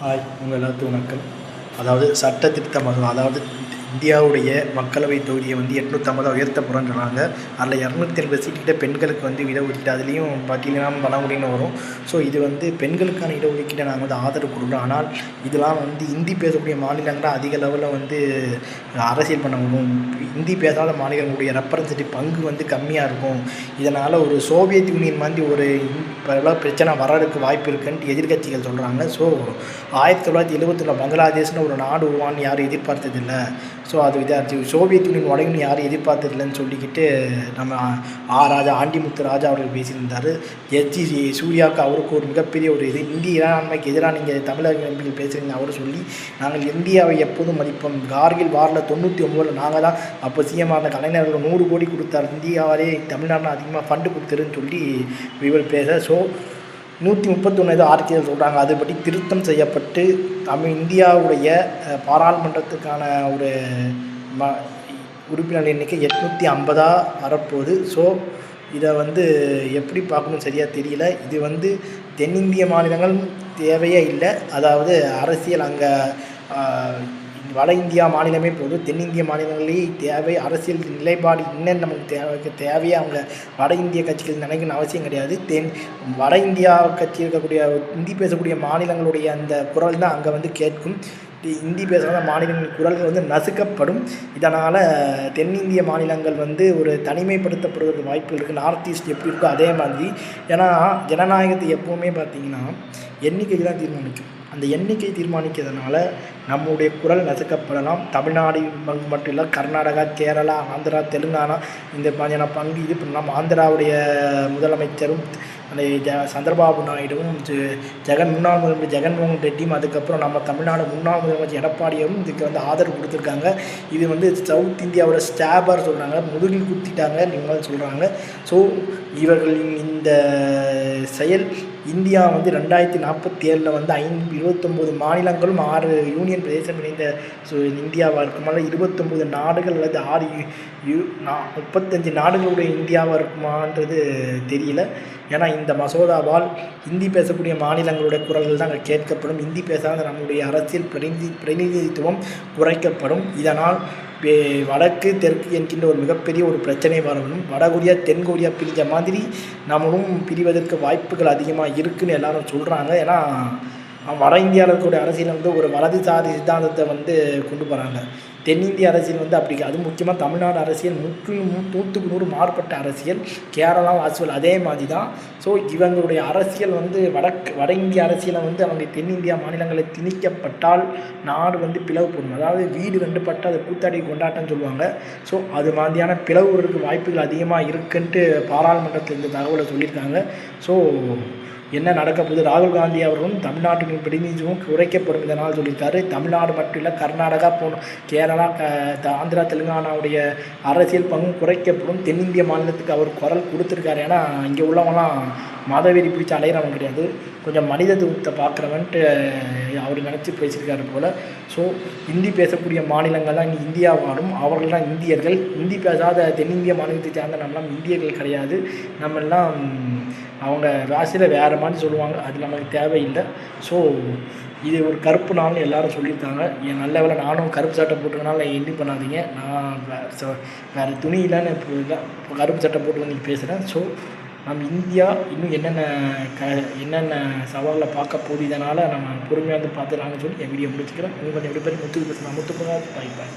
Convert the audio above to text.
Hi, உங்கள் எல்லாத்துக்கும் வணக்கம். அதாவது சட்ட திருத்த மசோதா, அதாவது இந்தியாவுடைய மக்களவை தொகுதியை 850 உயர்த்த போகிறோன்னு சொன்னாங்க. அதில் 280 சீட்டுக்கிட்ட பெண்களுக்கு இடஒதுக்கீடு, அதுலேயும் பட்டியலினம் பழங்குடின்னு வரும். ஸோ இது பெண்களுக்கான இடஒதுக்கீட்டை நாங்கள் ஆதரவு கொடுக்குறோம். ஆனால் இதெல்லாம் ஹிந்தி பேசக்கூடிய மாநிலங்களில் அதிக லெவலில் அரசியல் பண்ண முடியும். ஹிந்தி பேசாத மாநிலங்களுடைய ரெப்ரசன்டேட்டிவ் பங்கு கம்மியாக இருக்கும். இதனால் ஒரு சோவியத் யூனியன் மாதிரி ஒரு பல பிரச்சனை வர்றதுக்கு வாய்ப்பு இருக்குன்ட்டு எதிர்கட்சிகள் சொல்கிறாங்க. ஸோ 1971 பங்களாதேஷ்னு ஒரு நாடு உருவான்னு யாரும் எதிர்பார்த்ததில்லை. ஸோ அது இதாச்சு, சோவியத் யூனியன் உடையும்னு யாரும் எதிர்பார்த்ததில்லைன்னு சொல்லிக்கிட்டு நம்ம ராஜா ஆண்டிமுத்து ராஜா அவர்கள் பேசியிருந்தார். எஸ்ஜி சூர்யாவுக்கு அவருக்கு ஒரு மிகப்பெரிய ஒரு இந்திய இறையாண்மைக்கு எதிராக நீங்கள் தமிழக எம்பிகள் பேசுகிறீங்க அவர் சொல்லி, நாங்கள் இந்தியாவை எப்போதும் மதிப்போம். கார்கில் வாரில் 99 நாங்கள் தான் அப்போ சிஎம் ஆன கலைஞர்கள் 100 கோடி கொடுத்தார். இந்தியாவிலே தமிழ்நாட்டில் அதிகமாக ஃபண்டு கொடுத்துருன்னு சொல்லி இவர் பேச. ஸோ 131 ஆர்டிகல் சொல்கிறாங்க. அதுபடி திருத்தம் செய்யப்பட்டு இந்தியாவுடைய பாராளுமன்றத்துக்கான ஒரு உறுப்பினர் எண்ணிக்கை 850 வரப்போகுது. ஸோ இதை எப்படி பார்க்கணும் சரியாக தெரியல. இது தென்னிந்திய மாநிலங்கள் தேவையே இல்லை. அதாவது அரசியல் அங்கே வட இந்தியா மாநிலமே போதும். தென்னிந்திய மாநிலங்களே தேவை. அரசியல் நிலைப்பாடு இன்னும் நமக்கு தேவையே அவங்க வட இந்திய கட்சிகள் நினைக்கணும்னு அவசியம் கிடையாது. வட இந்தியா கட்சி இருக்கக்கூடிய ஹிந்தி பேசக்கூடிய மாநிலங்களுடைய அந்த குரல் தான் அங்கே கேட்கும். ஹிந்தி பேசுகிற மாநிலங்களின் குரல்கள் நசுக்கப்படும். இதனால் தென்னிந்திய மாநிலங்கள் ஒரு தனிமைப்படுத்தப்படுவதற்கு வாய்ப்பு இருக்குது. நார்த் ஈஸ்ட் எப்படி இருக்கோ அதே மாதிரி. ஏன்னா ஜனநாயகத்தை எப்போவுமே பார்த்திங்கன்னா எண்ணிக்கைக்கு தான் தீர்மானிக்கும். அந்த எண்ணிக்கை தீர்மானிக்கிறதுனால நம்முடைய குரல் நசுக்கப்படலாம். தமிழ்நாடு மட்டும் இல்லை, கர்நாடகா, கேரளா, ஆந்திரா, தெலுங்கானா இந்த மாதிரியான பங்கு இது பண்ணலாம். ஆந்திராவுடைய முதலமைச்சரும் அந்த சந்திரபாபு நாயுடுவும் முன்னாள் முதலமைச்சர் ஜெகன்மோகன் ரெட்டியும் அதுக்கப்புறம் நம்ம தமிழ்நாடு முன்னாள் முதலமைச்சர் எடப்பாடியும் இதுக்கு ஆதரவு கொடுத்துருக்காங்க. இது சவுத் இந்தியாவோட ஸ்டாபர் சொல்கிறாங்க, முதுகில் குத்திட்டாங்க நீங்கள் சொல்கிறாங்க. ஸோ இவர்களின் இந்த செயல் இந்தியா 2047 29 மாநிலங்களும் 6 யூனியன் பிரதேசம் இணைந்த இந்தியாவாக இருக்குமால 29 நாடுகள் அல்லது 35 நாடுகளுடைய இந்தியாவாக இருக்குமான்றது தெரியல. ஏன்னா இந்த மசோதாவால் ஹிந்தி பேசக்கூடிய மாநிலங்களுடைய குரல்கள் தான் அங்கே கேட்கப்படும். ஹிந்தி பேசாத நம்முடைய அரசியல் பிரதிநிதித்துவம் குறைக்கப்படும். இதனால் வடக்கு தெற்கு என்கின்ற ஒரு மிகப்பெரிய ஒரு பிரச்சனை வரணும். வடகொரியா தென்கொரியா பிரிஞ்ச மாதிரி நம்மளும் பிரிவதற்கு வாய்ப்புகள் அதிகமாக இருக்குதுன்னு எல்லாரும் சொல்கிறாங்க. ஏன்னா வட இந்தியாவில் இருக்கக்கூடிய அரசியல் ஒரு வலதுசாரி சித்தாந்தத்தை கொண்டு போகிறாங்க. தென்னிந்திய அரசியல் அப்படி, அது முக்கியமாக தமிழ்நாடு அரசியல் முற்றிலும் 100க்கு 100 மாறுபட்ட அரசியல். கேரளா வாசுவல் அதே மாதிரி தான். ஸோ இவங்களுடைய அரசியல் வட இந்திய அரசியலை அவங்க தென்னிந்தியா மாநிலங்களை திணிக்கப்பட்டால் நாடு பிளவுப்படும். அதாவது வீடு பட்டு அதை கூத்தாடி கொண்டாட்டம்னு சொல்லுவாங்க. ஸோ அது மாதிரியான பிளவுறதுக்கு வாய்ப்புகள் அதிகமாக இருக்குன்ட்டு பாராளுமன்றத்தில் இந்த தகவலை சொல்லியிருக்காங்க. ஸோ என்ன நடக்க போகுது? ராகுல் காந்தி அவர்களும் தமிழ்நாட்டின் பிரதிநிதித்துவம் குறைக்கப்படும் இதனால் சொல்லியிருக்காரு. தமிழ்நாடு மட்டும் இல்லை, கர்நாடகா கேரளா, ஆந்திரா, தெலுங்கானாவுடைய அரசியல் பங்கும் குறைக்கப்படும். தென்னிந்திய மாநிலத்துக்கு அவர் குரல் கொடுத்துருக்காரு. ஏன்னா இங்கே உள்ளவங்களாம் மதவெறி பிடிச்சி அலையிறவங்க கிடையாது, கொஞ்சம் மனிதத்துவத்தை பார்க்குறவன்ட்டு அவர் நினச்சி பேசியிருக்காரு போல். ஸோ ஹிந்தி பேசக்கூடிய மாநிலங்கள் தான் இங்கே இந்தியா வாழும். அவர்கள் தான் இந்தியர்கள். ஹிந்தி பேசாத தென்னிந்திய மாநிலத்தை சார்ந்த நம்மளாம் இந்தியர்கள் கிடையாது. நம்மெல்லாம் அவங்க ராசியில் வேறு மாதிரி சொல்லுவாங்க, அது நமக்கு தேவையில்லை. ஸோ இது ஒரு கருப்பு நாள்னு எல்லோரும் சொல்லியிருக்காங்க. என் நல்ல வேலை நானும் கருப்பு சட்டை போட்டுக்கனால எண்ணி பண்ணாதீங்க. நான் வேறு துணி இல்லைன்னு இப்போ கருப்பு சட்டை போட்டு வந்து பேசுகிறேன். ஸோ நம்ம இந்தியா இன்னும் என்னென்ன சவாலை பார்க்க போகுது. இதனால் நம்ம பொறுமையாக பார்த்துக்கலாம்னு சொல்லி என் வீடியோ முடிச்சுக்கிறேன். உங்களுக்கு எப்படி முத்துக்கு பேசுகிறேன். முத்துக்குமார், பாய் பாய்.